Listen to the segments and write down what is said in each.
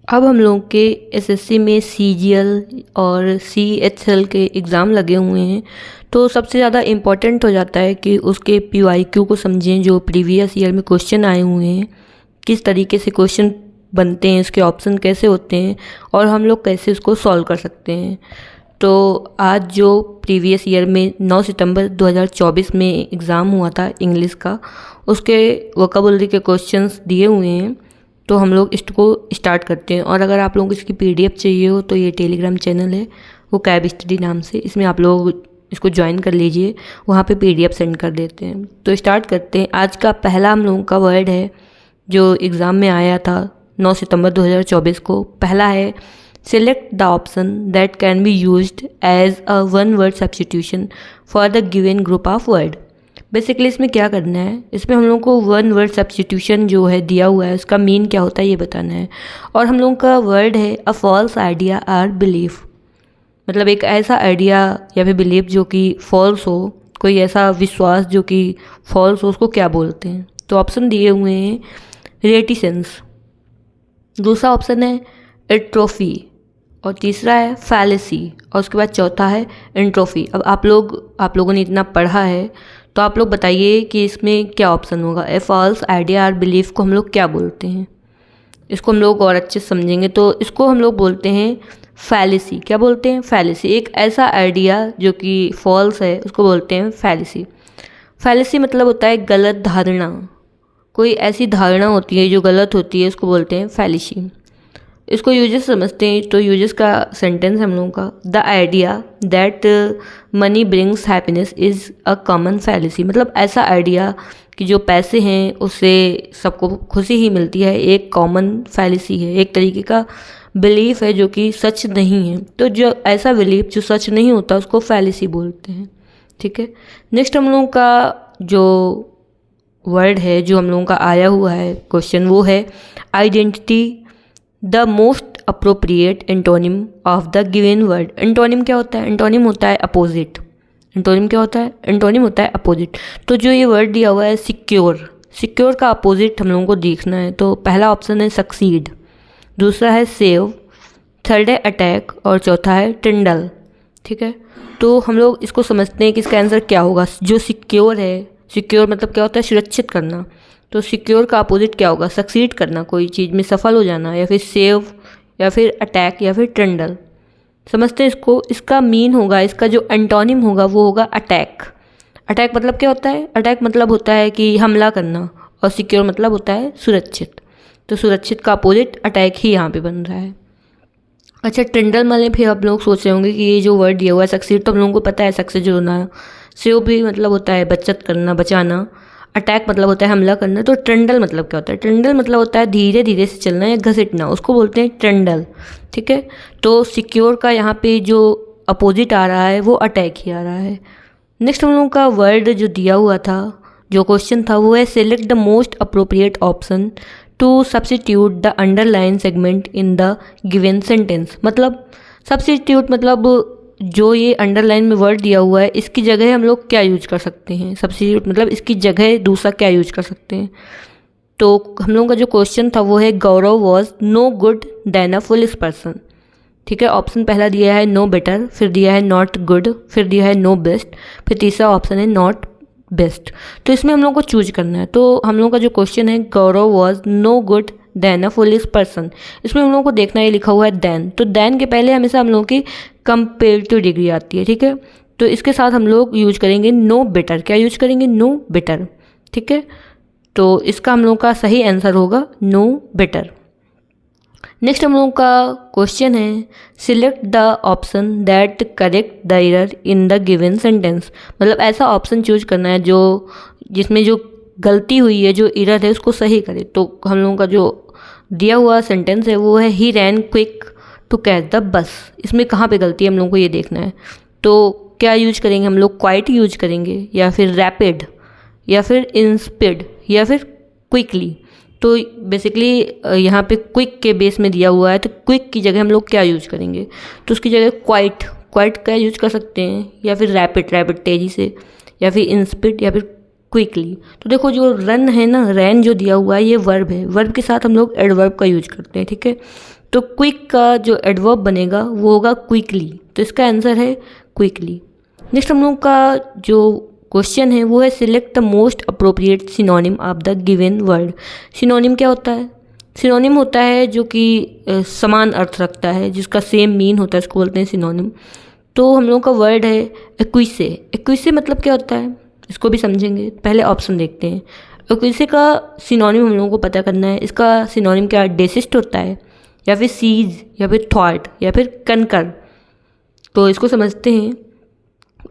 अब हम लोग के एसएससी में सीजीएल और सीएचएल के एग्ज़ाम लगे हुए हैं, तो सबसे ज़्यादा इम्पॉर्टेंट हो जाता है कि उसके पीवाईक्यू को समझें, जो प्रीवियस ईयर में क्वेश्चन आए हुए हैं, किस तरीके से क्वेश्चन बनते हैं, इसके ऑप्शन कैसे होते हैं और हम लोग कैसे उसको सॉल्व कर सकते हैं। तो आज जो प्रीवियस ईयर में 9 सितंबर 2024 में एग्ज़ाम हुआ था इंग्लिश का, उसके वोकैबुलरी के क्वेश्चंस दिए हुए हैं, तो हम लोग इसको स्टार्ट करते हैं। और अगर आप लोगों को इसकी पीडीएफ चाहिए हो तो ये टेलीग्राम चैनल है वो कैब स्टडी नाम से, इसमें आप लोग इसको ज्वाइन कर लीजिए, वहाँ पे पीडीएफ सेंड कर देते हैं। तो स्टार्ट करते हैं। आज का पहला हम लोगों का वर्ड है जो एग्ज़ाम में आया था 9 सितंबर 2024 को। पहला है select the option that can be used as a one word substitution for the given group of word. Basically इसमें क्या करना है, इसमें हम लोग को वन वर्ड सब्स्टिट्यूशन जो है दिया हुआ है उसका मीन क्या होता है ये बताना है। और हम लोगों का वर्ड है a false idea or belief, मतलब एक ऐसा आइडिया या फिर बिलीफ जो कि फॉल्स हो, कोई ऐसा विश्वास जो कि फॉल्स हो, उसको क्या बोलते हैं। तो ऑप्शन दिए हुए हैं रेटिसेंस, दूसरा ऑप्शन है एट्रोफी, और तीसरा है फैलेसी, और उसके बाद चौथा है एंट्रोफी। अब आप लोगों ने इतना पढ़ा है तो आप लोग बताइए कि इसमें क्या ऑप्शन होगा। ए फॉल्स आइडिया और बिलीफ को हम लोग क्या बोलते हैं, इसको हम लोग और अच्छे से समझेंगे। तो इसको हम लोग बोलते हैं फैलेसी। क्या बोलते हैं? फैलेसी। एक ऐसा आइडिया जो कि फॉल्स है उसको बोलते हैं फैलेसी। फैलेसी मतलब होता है गलत धारणा, कोई ऐसी धारणा होती है जो गलत होती है उसको बोलते हैं फैलेसी। इसको यूजेस समझते हैं। तो यूजेस का सेंटेंस हम लोगों का, the idea that money brings happiness is a common fallacy, मतलब ऐसा आइडिया कि जो पैसे हैं उससे सबको खुशी ही मिलती है, एक कॉमन फैलेसी है, एक तरीके का बिलीफ है जो कि सच नहीं है। तो जो ऐसा बिलीफ जो सच नहीं होता उसको फैलेसी बोलते हैं। ठीक है। नेक्स्ट हम लोगों का जो वर्ड है जो हम लोगों का आया हुआ है क्वेश्चन, वो है identity the most appropriate antonym of the given word. Antonym क्या होता है? एंटोनिम होता है अपोजिट। एंटोनिम क्या होता है? एंटोनिम होता है अपोजिट। तो जो ये वर्ड दिया हुआ है सिक्योर, सिक्योर का अपोजिट हम लोगों को देखना है। तो पहला ऑप्शन है सक्सीड, दूसरा है सेव, थर्ड है अटैक और चौथा है टिंडल। ठीक है। तो हम लोग इसको समझते हैं कि इसका आंसर क्या होगा। जो सिक्योर है, सिक्योर मतलब क्या होता है? सुरक्षित करना। तो सिक्योर का अपोजिट क्या होगा? सक्सीड करना, कोई चीज़ में सफल हो जाना, या फिर सेव, या फिर अटैक, या फिर टिंडल। समझते हैं इसको। इसका मीन होगा, इसका जो एंटोनिम होगा वो होगा अटैक। अटैक मतलब क्या होता है? अटैक मतलब होता है कि हमला करना, और सिक्योर मतलब होता है सुरक्षित। तो सुरक्षित का अपोजिट अटैक ही यहाँ पे बन रहा है। अच्छा, टिंडल वाले फिर आप लोग सोच रहे होंगे कि ये जो वर्ड दिया हुआ है सक्सीड, तो हम लोगों को पता है सक्सेस होना। सेव भी मतलब होता है बचत करना, बचाना। अटैक मतलब होता है हमला करना। तो टिंडल मतलब क्या होता है? टिंडल मतलब होता है धीरे धीरे से चलना या घसीटना, उसको बोलते हैं टिंडल। ठीक है। तो सिक्योर का यहाँ पे जो अपोजिट आ रहा है वो अटैक ही आ रहा है। नेक्स्ट हम लोगों का वर्ड जो दिया हुआ था, जो क्वेश्चन था, वो है select the most appropriate option to substitute the underline segment in the given sentence. मतलब सब्स्टिट्यूट मतलब जो ये अंडरलाइन में वर्ड दिया हुआ है इसकी जगह हम लोग क्या यूज कर सकते हैं। सब्स्टिट्यूट मतलब इसकी जगह दूसरा क्या यूज कर सकते हैं। तो हम लोगों का जो क्वेश्चन था वो है Gaurav was no good then a foolish person. ठीक है। ऑप्शन पहला दिया है नो बेटर, फिर दिया है नॉट गुड, फिर दिया है नो बेस्ट, फिर तीसरा ऑप्शन है नॉट बेस्ट। तो इसमें हम लोग को चूज करना है। तो हम लोग का जो क्वेश्चन है Gaurav was no good then a foolish person, इसमें हम लोगों को देखना है लिखा हुआ है देन। तो देन के पहले हमेशा हम लोगों की कंपेरेटिव डिग्री आती है। ठीक है। तो इसके साथ हम लोग यूज करेंगे नो बेटर। क्या यूज करेंगे? Know better. ठीक है। तो इसका हम लोग का सही आंसर होगा नो बेटर। नेक्स्ट हम लोगों का क्वेश्चन है select the option that correct the error in the given sentence. मतलब ऐसा ऑप्शन चूज करना है जो जिसमें जो गलती हुई है, जो एरर है, उसको सही करे। तो हम लोगों का जो दिया हुआ सेंटेंस है वो है he ran quick to catch the bus. इसमें कहाँ पे गलती है हम लोगों को ये देखना है। तो क्या यूज करेंगे हम लोग? क्वाइट यूज करेंगे, या फिर रैपिड, या फिर इंस्पिड, या फिर क्विकली। तो बेसिकली यहाँ पे क्विक के बेस में दिया हुआ है, तो क्विक की जगह हम लोग क्या यूज करेंगे? तो उसकी जगह क्वाइट, क्वाइट का यूज कर सकते हैं, या फिर रैपिड, रैपिड तेज़ी से, या फिर इंस्पिड, या फिर क्विकली। तो देखो जो रन है ना, रैन जो दिया हुआ है ये वर्ब है, वर्ब के साथ हम लोग एडवर्ब का यूज करते हैं। ठीक है। तो क्विक का जो एडवर्ब बनेगा वो होगा क्विकली, तो इसका आंसर है क्विकली। नेक्स्ट हम लोग का जो क्वेश्चन है वो है select the most appropriate synonym of the given word. Synonym क्या होता है? सिनोनिम होता है जो कि समान अर्थ रखता है, जिसका सेम मीन होता है, इसको बोलते हैं सिनोनिम। तो हम लोग का वर्ड है एक्विसे। एक्विसे मतलब क्या होता है इसको भी समझेंगे, पहले ऑप्शन देखते हैं। एक्विसे का सिनोनिम हम लोगों को पता करना है। इसका सिनोनिम क्या, डेसिस्ट होता है या फिर सीज या फिर थॉट या फिर कनकर। तो इसको समझते हैं।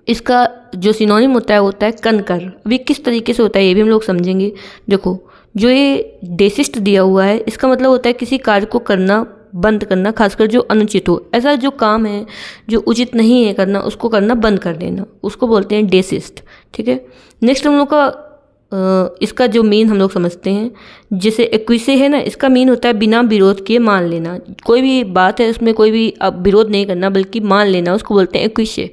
इसका जो सिनोनिम होता है कनकर। अभी किस तरीके से होता है ये भी हम लोग समझेंगे। देखो, जो ये डेसिस्ट दिया हुआ है इसका मतलब होता है किसी कार्य को करना बंद करना, खासकर जो अनुचित हो, ऐसा जो काम है जो उचित नहीं है करना उसको करना बंद कर देना, उसको बोलते हैं डेसिस्ट। ठीक है। नेक्स्ट हम लोग का इसका जो मीन हम लोग समझते हैं। जैसे एक्विसे है ना, इसका मीन होता है बिना विरोध किए मान लेना। कोई भी बात है उसमें कोई भी विरोध नहीं करना बल्कि मान लेना, उसको बोलते हैं एक्विसे।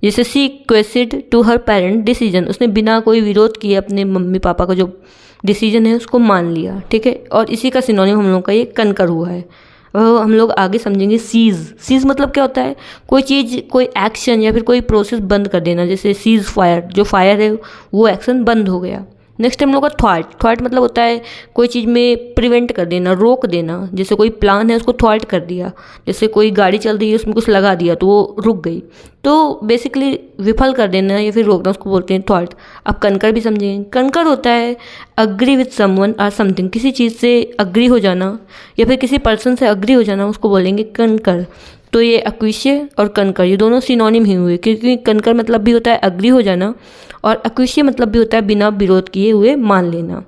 जैसे सी क्वेसिड टू हर पेरेंट डिसीजन, उसने बिना कोई विरोध किए अपने मम्मी पापा का जो डिसीजन है उसको मान लिया। ठीक है। और इसी का सिनोनिम हम लोग का ये कनकर हुआ है। हम लोग आगे समझेंगे सीज। सीज मतलब क्या होता है, कोई चीज़, कोई एक्शन या फिर कोई प्रोसेस बंद कर देना। जैसे सीज फायर, जो फायर है वो एक्शन बंद हो गया। नेक्स्ट हम लोग का थॉट। थॉट मतलब होता है कोई चीज़ में प्रिवेंट कर देना, रोक देना। जैसे कोई प्लान है उसको थॉट कर दिया। जैसे कोई गाड़ी चल रही है उसमें कुछ लगा दिया तो वो रुक गई, तो बेसिकली विफल कर देना या फिर रोकना, उसको बोलते हैं थॉट। अब कनकर भी समझेंगे। कनकर होता है अग्री विथ समवन और समथिंग, किसी चीज़ से अग्री हो जाना या फिर किसी पर्सन से अग्री हो जाना, उसको बोलेंगे कनकर। तो ये एक्विसे और कनकर ये दोनों सिनोनिम ही हुए, क्योंकि कनकर मतलब भी होता है अग्री हो जाना और एक्विसे मतलब भी होता है बिना विरोध किए हुए मान लेना।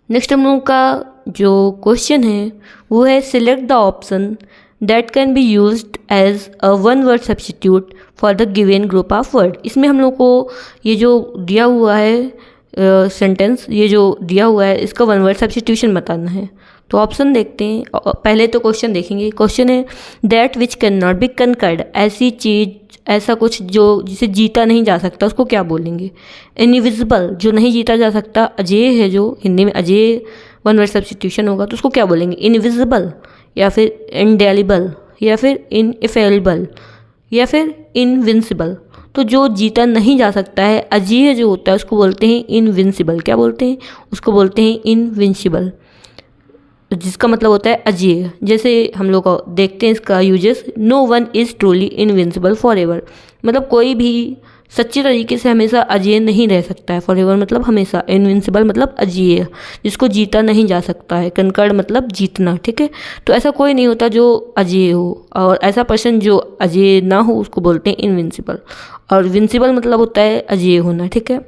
नेक्स्ट हम लोगों का जो क्वेश्चन है वो है select the option that can be used as a one word substitute for the given group of word. इसमें हम लोग को ये जो दिया हुआ है सेंटेंस, ये जो दिया हुआ है इसका वन वर्ड सब्स्टिट्यूशन बताना है। तो ऑप्शन देखते हैं। पहले तो क्वेश्चन देखेंगे। क्वेश्चन है that which can not be conquered, ऐसी चीज़, ऐसा कुछ जो जिसे जीता नहीं जा सकता उसको क्या बोलेंगे। इनविजिबल, जो नहीं जीता जा सकता, अजेय है, जो हिंदी में अजेय वन वर्ड सब्स्टिट्यूशन होगा तो उसको क्या बोलेंगे, इनविजिबल या फिर इनडेलिबल या फिर इनइफेलेबल या फिर इनविंसिबल। तो जो जीता नहीं जा सकता है, अजेय जो होता है उसको बोलते हैं इनविंसिबल। क्या बोलते हैं, उसको बोलते हैं इनविंसिबल, जिसका मतलब होता है अजेय। जैसे हम लोग देखते हैं इसका uses, no one is truly invincible forever एवर, मतलब कोई भी सच्चे तरीके से हमेशा अजेय नहीं रह सकता है। फॉर एवर मतलब हमेशा, इनविंसिबल मतलब अजेय, जिसको जीता नहीं जा सकता है। कनकर्ड मतलब जीतना। ठीक है। तो ऐसा कोई नहीं होता जो अजेय हो, और ऐसा पर्सन जो अजेय ना हो उसको बोलते हैं इनविंसिबल। और विंसिबल मतलब होता है अजेय होना। ठीक है।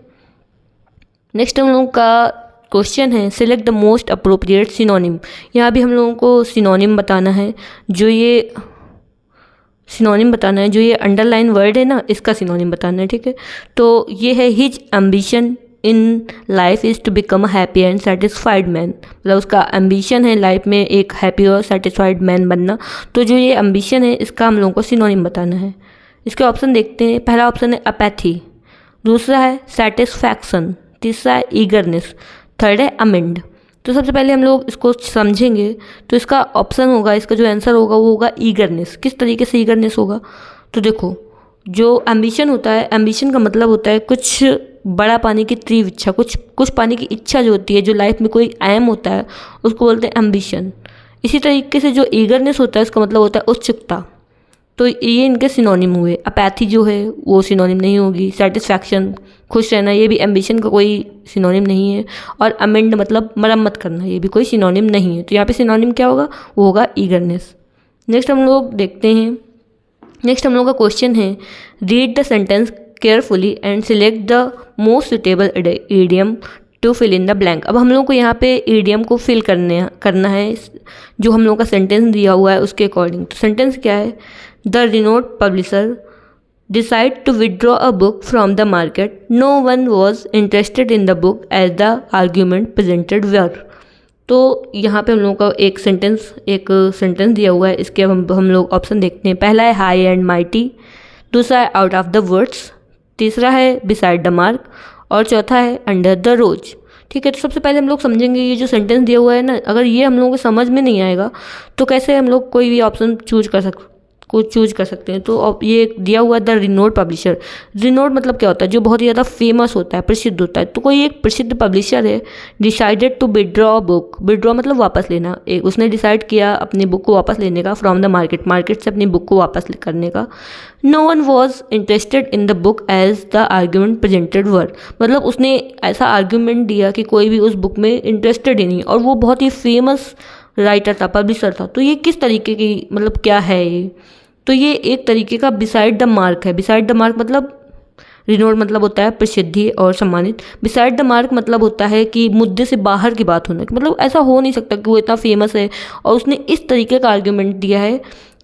नेक्स्ट हम लोग का क्वेश्चन है select the most appropriate synonym. यहाँ भी हम लोगों को सिनोनिम बताना है। जो ये सिनोनिम बताना है, जो ये अंडरलाइन वर्ड है ना, इसका सिनोनिम बताना है। ठीक है। तो ये है his ambition in life is to become a happy and satisfied man, मतलब उसका एम्बिशन है लाइफ में एक हैप्पी और सेटिस्फाइड मैन बनना। तो जो ये एम्बिशन है इसका हम लोगों को सिनोनिम बताना है। इसके ऑप्शन देखते हैं। पहला ऑप्शन है अपैथी, दूसरा है सेटिस्फैक्शन, तीसरा है ईगरनेस, थर्ड है अमेंड। तो सबसे पहले हम लोग इसको समझेंगे। तो इसका ऑप्शन होगा, इसका जो आंसर होगा वो होगा ईगरनेस। किस तरीके से ईगरनेस होगा, तो देखो, जो एम्बिशन होता है, एम्बिशन का मतलब होता है कुछ बड़ा पाने की तीव्र इच्छा, कुछ पाने की इच्छा जो होती है, जो लाइफ में कोई एम होता है उसको बोलते हैं एम्बिशन। इसी तरीके से जो ईगरनेस होता है इसका मतलब होता है उत्सुकता। तो ये इनके सिनोनिम हुए। अपैथी जो है वो सिनोनिम नहीं होगी। सेटिस्फैक्शन, खुश रहना, ये भी एम्बिशन का कोई सिनोनिम नहीं है। और अमेंड मतलब मरम्मत करना, ये भी कोई सिनोनिम नहीं है। तो यहाँ पे सिनोनिम क्या होगा, वो होगा ईगरनेस। नेक्स्ट हम लोग देखते हैं। नेक्स्ट हम लोग का क्वेश्चन है read the sentence carefully and select the most suitable idiom to fill in the blank. अब हम लोग को यहाँ पे ईडियम को फिल करना है जो हम लोग का सेंटेंस दिया हुआ है उसके अकॉर्डिंग। तो सेंटेंस क्या है, the renowned publisher decide to withdraw a book from the market. No one was interested in the book as the argument presented were. तो यहाँ पे हम लोगों का एक सेंटेंस दिया हुआ है। इसके हम लोग ऑप्शन देखते हैं। पहला है हाई एंड माइटी, दूसरा है आउट ऑफ द वर्ड्स, तीसरा है बिसाइड द मार्क और चौथा है अंडर द रोज। ठीक है। तो सबसे पहले हम लोग समझेंगे ये जो सेंटेंस दिया हुआ है ना, अगर ये हम लोगों को समझ में नहीं आएगा तो कैसे हम लोग कोई भी ऑप्शन चूज कर सकते हैं। तो अब ये दिया हुआ है द रिनोड पब्लिशर। रिनोड मतलब क्या होता है, जो बहुत ही ज़्यादा फेमस होता है, प्रसिद्ध होता है। तो कोई एक प्रसिद्ध पब्लिशर है, decided to withdraw book. Withdraw मतलब वापस लेना। उसने डिसाइड किया अपनी बुक को वापस लेने का फ्रॉम द मार्केट से अपनी बुक को वापस करने का। No one was interested in the book as the argument presented were. मतलब उसने ऐसा आर्ग्यूमेंट दिया कि कोई भी उस बुक में इंटरेस्टेड ही नहीं, और वो बहुत ही फेमस राइटर था, पब्लिशर था। तो ये किस तरीके की, मतलब क्या है ये, तो ये एक तरीके का बिसाइड द मार्क है। बिसाइड द मार्क मतलब, रिनोड मतलब होता है प्रसिद्धि और सम्मानित। बिसाइड द मार्क मतलब होता है कि मुद्दे से बाहर की बात होना, मतलब ऐसा हो नहीं सकता कि वो इतना फेमस है और उसने इस तरीके का आर्ग्यूमेंट दिया है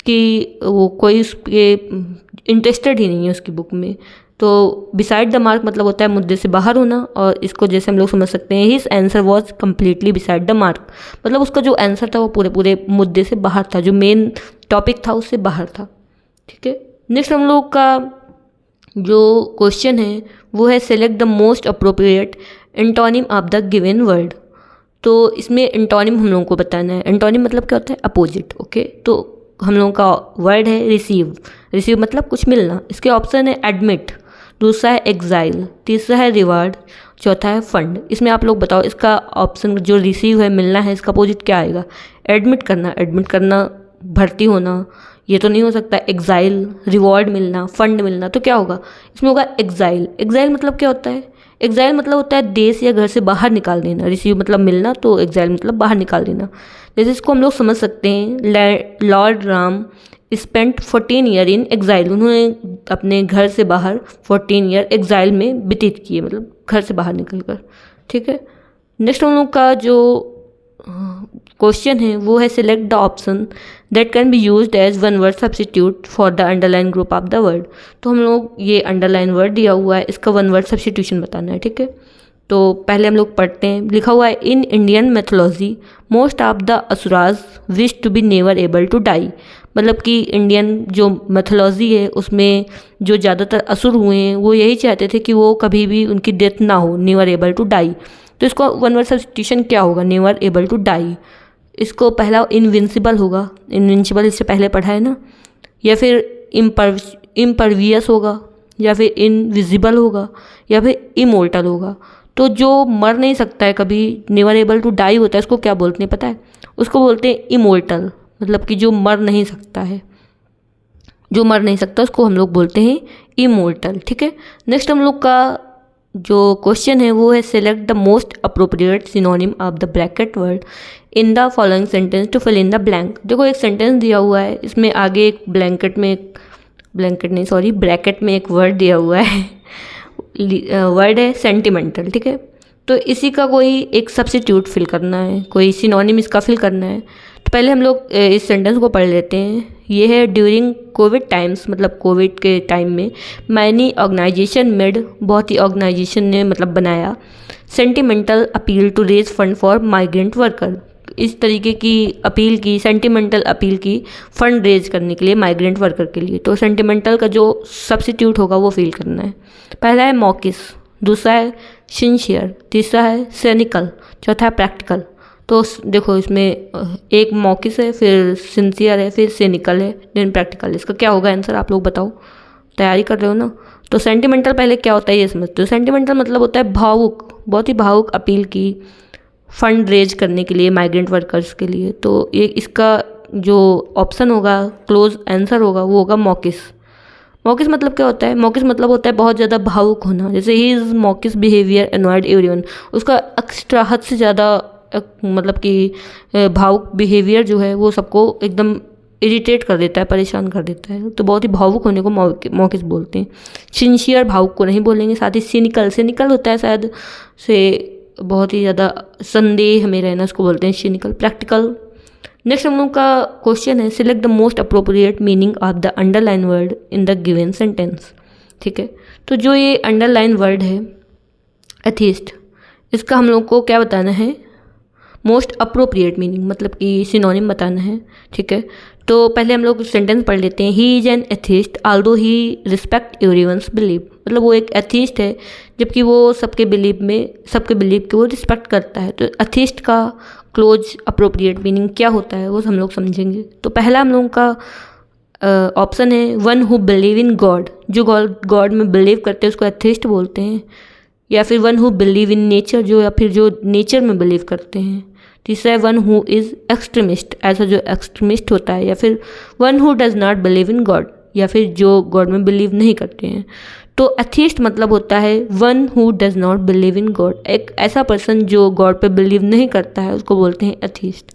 कि वो कोई उसके इंटरेस्टेड ही नहीं है उसकी बुक में। तो बिसाइड द मार्क मतलब होता है मुद्दे से बाहर होना, और इसको जैसे हम लोग समझ सकते हैं, his answer was completely beside the mark. मतलब उसका जो आंसर था वो पूरे मुद्दे से बाहर था, जो मेन टॉपिक था उससे बाहर था। ठीक है। नेक्स्ट हम लोग का जो क्वेश्चन है वो है select the most appropriate antonym of the given word. तो इसमें एंटोनिम हम लोगों को बताना है। एंटोनिम मतलब क्या होता है, अपोजिट। ओके। तो हम लोगों का वर्ड है रिसीव। रिसीव मतलब कुछ मिलना। इसके ऑप्शन है एडमिट, दूसरा है एग्जाइल, तीसरा है रिवार्ड, चौथा है फंड। इसमें आप लोग बताओ इसका ऑप्शन जो रिसीव है, मिलना है, इसका अपोजिट क्या आएगा। एडमिट करना, भर्ती होना, ये तो नहीं हो सकता। एग्जाइल, रिवॉर्ड मिलना, फंड मिलना, तो क्या होगा इसमें, होगा एग्जाइल। एग्जाइल मतलब क्या होता है, एग्जाइल मतलब होता है देश या घर से बाहर निकाल देना। रिसीव मतलब मिलना, तो एग्जाइल मतलब बाहर निकाल देना। जैसे इसको हम लोग समझ सकते हैं, Lord Ram spent 14 year in exile. उन्होंने अपने घर से बाहर 14 ईयर एग्जाइल में व्यतीत किए, मतलब घर से बाहर निकल कर। ठीक है। नेक्स्ट हम लोग का जो क्वेश्चन है वो है select the option that can be used as one word substitute for the underline group of the word. तो हम लोग ये अंडरलाइन वर्ड दिया हुआ है, इसका वन वर्ड सब्सटीट्यूशन बताना है। ठीक है। तो पहले हम लोग पढ़ते हैं। लिखा हुआ है in Indian mythology most of the asuras wish to be never able to die. मतलब कि इंडियन जो मैथोलॉजी है उसमें जो ज़्यादातर असुर हुए हैं वो यही चाहते थे कि वो कभी भी उनकी डेथ ना हो, नेवर एबल टू डाई। तो इसको वन वर्ड सब्सटीट्यूशन क्या होगा, नेवर एबल टू डाई। इसको पहला इनविंसिबल होगा, इनविंसिबल इससे पहले पढ़ा है ना, या फिर इम्परवियस होगा, या फिर इनविजिबल होगा, या फिर इमोर्टल होगा। तो जो मर नहीं सकता है कभी, नेवर एबल टू डाई होता है, उसको क्या बोलते हैं पता है, उसको बोलते हैं इमोर्टल। मतलब कि जो मर नहीं सकता है, जो मर नहीं सकता उसको हम लोग बोलते हैं इमोर्टल। ठीक है। नेक्स्ट हम लोग का जो क्वेश्चन है वो है select the most appropriate synonym of the bracket word in the following sentence to fill in the blank. देखो एक सेंटेंस दिया हुआ है, इसमें आगे एक ब्रैकेट में एक वर्ड दिया हुआ है वर्ड है सेंटिमेंटल। ठीक है। तो इसी का कोई एक सब्स्टिट्यूट फिल करना है, कोई सिनोनिम इसका फिल करना है। तो पहले हम लोग इस सेंटेंस को पढ़ लेते हैं। ये है ड्यूरिंग कोविड टाइम्स, मतलब कोविड के टाइम में मैनी ऑर्गेनाइजेशन मेड, बहुत ही ऑर्गेनाइजेशन ने मतलब बनाया, sentimental appeal to raise fund for migrant worker. इस तरीके की अपील की, सेंटिमेंटल अपील की फंड रेज करने के लिए माइग्रेंट वर्कर के लिए। तो सेंटिमेंटल का जो सब्स्टिट्यूट होगा वो फिल करना है। पहला है मॉकिस, दूसरा है सिंसियर, तीसरा है सैनिकल, चौथा है प्रैक्टिकल। तो देखो इसमें एक मॉकिस है, फिर सिंसियर है, फिर सैनिकल है, देन प्रैक्टिकल। इसका क्या होगा आंसर, आप लोग बताओ, तैयारी कर रहे हो ना। तो सेंटिमेंटल पहले क्या होता है ये समझते हो। सेंटिमेंटल मतलब होता है भावुक, बहुत ही भावुक अपील की फंड रेज करने के लिए माइग्रेंट वर्कर्स के लिए। तो ये इसका जो ऑप्शन होगा, क्लोज आंसर होगा, वो होगा मॉकिस। मॉकिस मतलब क्या होता है, मॉकिस मतलब होता है बहुत ज़्यादा भावुक होना। जैसे his mocking behaviour annoyed everyone, उसका एक्स्ट्रा हद से ज़्यादा मतलब कि भावुक बिहेवियर जो है वो सबको एकदम इरिटेट कर देता है, परेशान कर देता है। तो बहुत ही भावुक होने को मॉकिस बोलते हैं। सिंसियर भावुक को नहीं बोलेंगे। साथ ही सिनिकल होता है शायद से बहुत ही ज़्यादा संदेह में रहना, उसको बोलते हैं सिनिकल। प्रैक्टिकल। नेक्स्ट हम लोग का क्वेश्चन है select the most appropriate meaning of the underline word in the given sentence. ठीक है। तो जो ये अंडरलाइन वर्ड है एथिस्ट, इसका हम लोग को क्या बताना है, मोस्ट अप्रोप्रिएट मीनिंग मतलब कि सिनोनिम बताना है, ठीक है। तो पहले हम लोग सेंटेंस पढ़ लेते हैं। He is an atheist Aldous he respect everyone's believe, मतलब वो एक एथिस्ट है जबकि वो सबके बिलीव के वो रिस्पेक्ट करता है। तो एथिस्ट का क्लोज अप्रोप्रिएट मीनिंग क्या होता है वो हम लोग समझेंगे। तो पहला हम लोगों का ऑप्शन है one who believe in God, जो गॉड में बिलीव करते हैं उसको एथिस्ट बोलते हैं। या फिर one who believe in nature, जो नेचर में बिलीव करते हैं। तीसरा है वन हु इज़ एक्सट्रीमिस्ट, ऐसा जो एक्सट्रीमिस्ट होता है। या फिर one who does not believe in God, या फिर जो गॉड में बिलीव नहीं करते हैं। तो एथिस्ट मतलब होता है one who does not believe in God, एक ऐसा पर्सन जो गॉड पे बिलीव नहीं करता है उसको बोलते हैं एथिस्ट।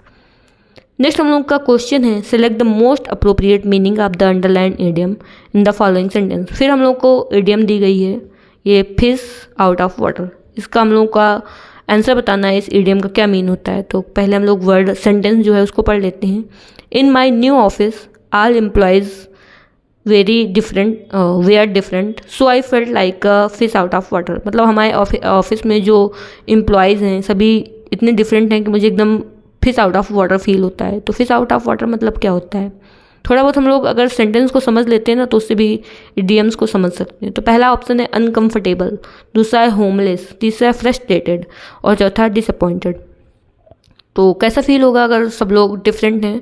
नेक्स्ट हम लोग का क्वेश्चन है select the most appropriate meaning of the underline idiom in the following sentence. फिर हम लोग को इडियम दी गई है ये फिश आउट ऑफ वाटर, इसका हम लोग का आंसर बताना है इस इडियम का क्या मीन होता है। तो पहले हम लोग वर्ड सेंटेंस जो है उसको पढ़ लेते हैं। In my new office all employees very different way are different so I felt like a fish out of water, मतलब हमारे ऑफिस में जो एम्प्लॉयज़ हैं सभी इतने डिफरेंट हैं कि मुझे एकदम fish out of water feel होता है। तो फिश आउट ऑफ वाटर मतलब क्या होता है, थोड़ा बहुत हम लोग अगर सेंटेंस को समझ लेते हैं ना तो उससे भी इडियम्स को समझ सकते हैं। तो पहला ऑप्शन है अनकंफर्टेबल, दूसरा है होमलेस, तीसरा है फ्रस्ट्रेटेड और चौथा है डिसअपॉइंटेड। तो कैसा फील होगा अगर सब लोग डिफरेंट हैं,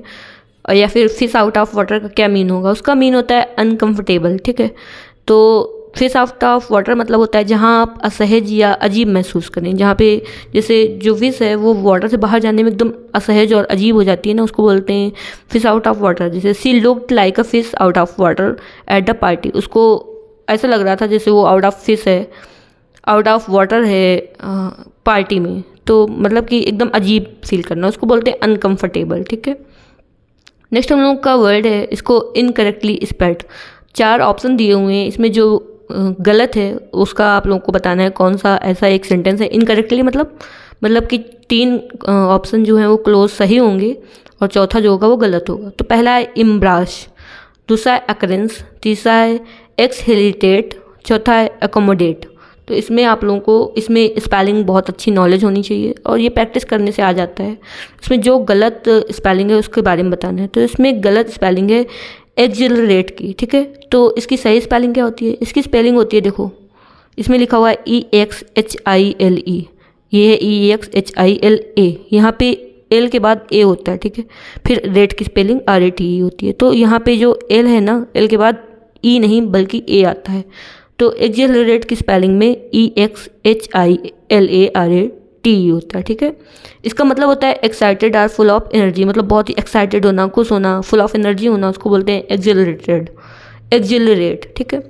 और या फिर फिश आउट ऑफ वाटर का क्या मीन होगा, उसका मीन होता है अनकंफर्टेबल, ठीक है। तो फिश आउट ऑफ वाटर मतलब होता है जहाँ आप असहज या अजीब महसूस करें, जहाँ पे जैसे जो फिश है वो वाटर से बाहर जाने में एकदम असहज और अजीब हो जाती है ना, उसको बोलते हैं फिश आउट ऑफ वाटर। जैसे she looked like a fish out of water at the party, उसको ऐसा लग रहा था जैसे वो आउट ऑफ फिश है, आउट ऑफ वाटर है पार्टी में। तो मतलब कि एकदम अजीब फील करना, उसको बोलते हैं अनकम्फर्टेबल, ठीक है। नेक्स्ट हम लोग का वर्ड है इसको इनकरेक्टली स्पेल्ड। 4 ऑप्शन दिए हुए हैं, इसमें जो गलत है उसका आप लोगों को बताना है कौन सा ऐसा एक सेंटेंस है इनकरेक्टली, मतलब कि 3 ऑप्शन जो हैं वो क्लोज सही होंगे और चौथा जो होगा वो गलत होगा। तो पहला है इम्ब्राश, दूसरा है अकरेंस, तीसरा है एक्सहेलिटेट, चौथा है अकोमोडेट। तो इसमें आप लोगों को इसमें स्पेलिंग बहुत अच्छी नॉलेज होनी चाहिए और ये प्रैक्टिस करने से आ जाता है। इसमें जो गलत स्पेलिंग है उसके बारे में बताना है। तो इसमें गलत स्पेलिंग है एक्जिलरेट की, ठीक है। तो इसकी सही स्पेलिंग क्या होती है, इसकी स्पेलिंग होती है, देखो इसमें लिखा हुआ है EXHILE, ये है EXHILA, यहाँ पे एल के बाद ए होता है, ठीक है। फिर रेट की स्पेलिंग RATE होती है। तो यहाँ पे जो एल है ना, एल के बाद ई नहीं बल्कि ए आता है। तो एक्जिलरेट की स्पेलिंग में EXHILARATE होता है, ठीक है। इसका मतलब होता है excited or full of energy, मतलब बहुत ही एक्साइटेड होना, खुश होना, फुल ऑफ एनर्जी होना, उसको बोलते हैं एक्जिलरेट, ठीक है।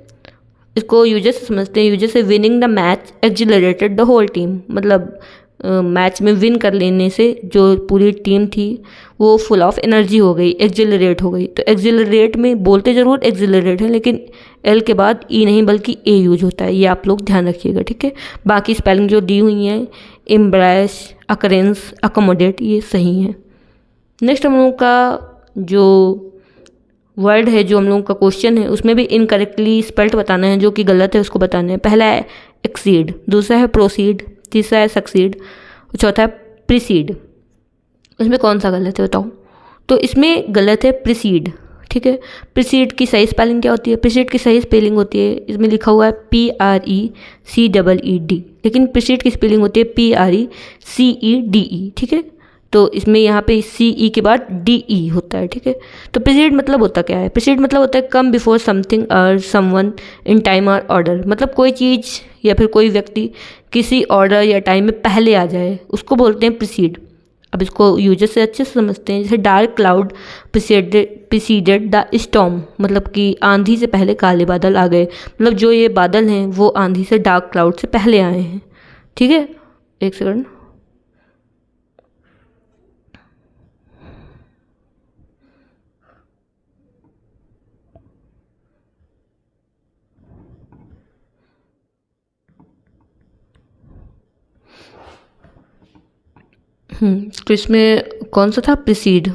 इसको यूजर से समझते हैं, यूजर से winning the match exhilarated the whole team, मतलब मैच में विन कर लेने से जो पूरी टीम थी वो फुल ऑफ एनर्जी हो गई, एक्जिलरेट हो गई। तो एक्जिलरेट में बोलते ज़रूर एक्जिलरेट है लेकिन एल के बाद ई नहीं बल्कि ए यूज होता है, ये आप लोग ध्यान रखिएगा, ठीक है। बाकी स्पेलिंग जो दी हुई हैं एम्ब्रेस, अकरेंस, अकोमोडेट, ये सही है। नेक्स्ट हम लोगों का जो वर्ड है, जो हम लोगों का क्वेश्चन है उसमें भी इनकरेक्टली स्पेल्ट बताना है, जो कि गलत है उसको बताना है। पहला है एक्सीड, दूसरा है प्रोसीड, तीसरा है सक्सीड, चौथा है प्रीसीड। इसमें कौन सा गलत है बताओ। तो इसमें गलत है प्रीसीड, ठीक है। प्रीसीड की सही स्पेलिंग क्या होती है, प्रीसीड की सही स्पेलिंग होती है, इसमें लिखा हुआ है PRECEED, लेकिन प्रीसीड की स्पेलिंग होती है PRECEDE, ठीक है। तो इसमें यहाँ पे CE के बाद DE होता है, ठीक है। तो प्रीसीड मतलब होता क्या है, प्रीसीड मतलब होता है कम बिफोर समथिंग और समवन इन टाइम और ऑर्डर, मतलब कोई चीज़ या फिर कोई व्यक्ति किसी ऑर्डर या टाइम में पहले आ जाए उसको बोलते हैं प्रीसीड। अब इसको यूजर से अच्छे से समझते हैं। जैसे dark cloud preceded the storm, मतलब कि आंधी से पहले काले बादल आ गए, मतलब जो ये बादल हैं वो आंधी से, डार्क क्लाउड से पहले आए हैं, ठीक है। एक सेकंड, तो इसमें कौन सा था प्रीसीड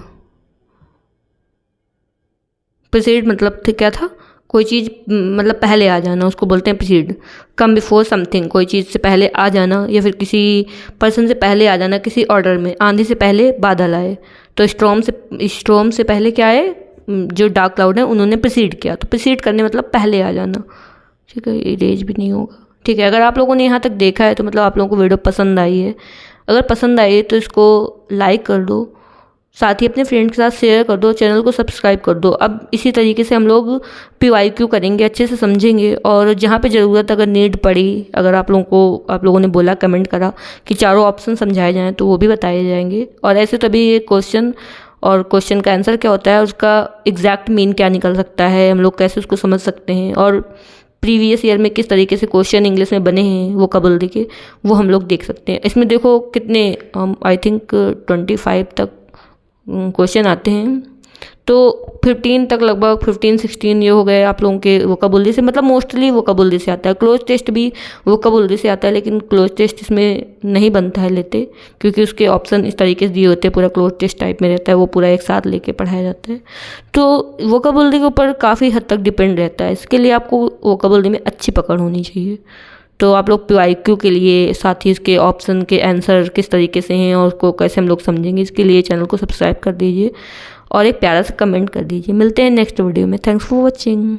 मतलब क्या था, कोई चीज़ मतलब पहले आ जाना, उसको बोलते हैं प्रीसीड। कम बिफोर समथिंग, कोई चीज़ से पहले आ जाना, या फिर किसी पर्सन से पहले आ जाना किसी ऑर्डर में। आंधी से पहले बादल आए, तो स्टॉर्म से पहले क्या आए, जो डार्क क्लाउड है उन्होंने प्रीसीड किया। तो प्रीसीड करने मतलब पहले आ जाना। ठीक है, इरेज भी नहीं होगा। ठीक है, अगर आप लोगों ने यहाँ तक देखा है तो मतलब आप लोगों को वीडियो पसंद आई है। अगर पसंद आई है तो इसको लाइक कर दो, साथ ही अपने फ्रेंड के साथ शेयर कर दो, चैनल को सब्सक्राइब कर दो। अब इसी तरीके से हम लोग PYQ करेंगे, अच्छे से समझेंगे, और जहाँ पे ज़रूरत अगर नीड पड़ी, अगर आप लोगों ने बोला, कमेंट करा कि चारों ऑप्शन समझाए जाएँ तो वो भी बताए जाएंगे। और ऐसे तभी ये क्वेश्चन और क्वेश्चन का आंसर क्या होता है, उसका एग्जैक्ट मीन क्या निकल सकता है, हम लोग कैसे उसको समझ सकते हैं, और प्रीवियस ईयर में किस तरीके से क्वेश्चन इंग्लिश में बने हैं वोकैबुलरी के, वो हम लोग देख सकते हैं। इसमें देखो कितने, आई थिंक 25 तक क्वेश्चन आते हैं, तो 15 तक, लगभग 15-16 ये हो गए आप लोगों के वोकैबुलरी से। मतलब मोस्टली वोकैबुलरी से आता है। क्लोज टेस्ट भी वोकैबुलरी से आता है, लेकिन क्लोज टेस्ट इसमें नहीं बनता है लेते, क्योंकि उसके ऑप्शन इस तरीके से दिए होते हैं, पूरा क्लोज टेस्ट टाइप में रहता है, वो पूरा एक साथ लेके पढ़ाया जाता है। तो वोकैबुलरी के ऊपर काफ़ी हद तक डिपेंड रहता है। इसके लिए आपको वोकैबुलरी में अच्छी पकड़ होनी चाहिए। तो आप लोग PYQ के लिए, साथ ही इसके ऑप्शन के आंसर किस तरीके से हैं और उसको कैसे हम लोग समझेंगे, इसके लिए चैनल को सब्सक्राइब कर दीजिए और एक प्यारा सा कमेंट कर दीजिए। मिलते हैं नेक्स्ट वीडियो में। Thanks for watching.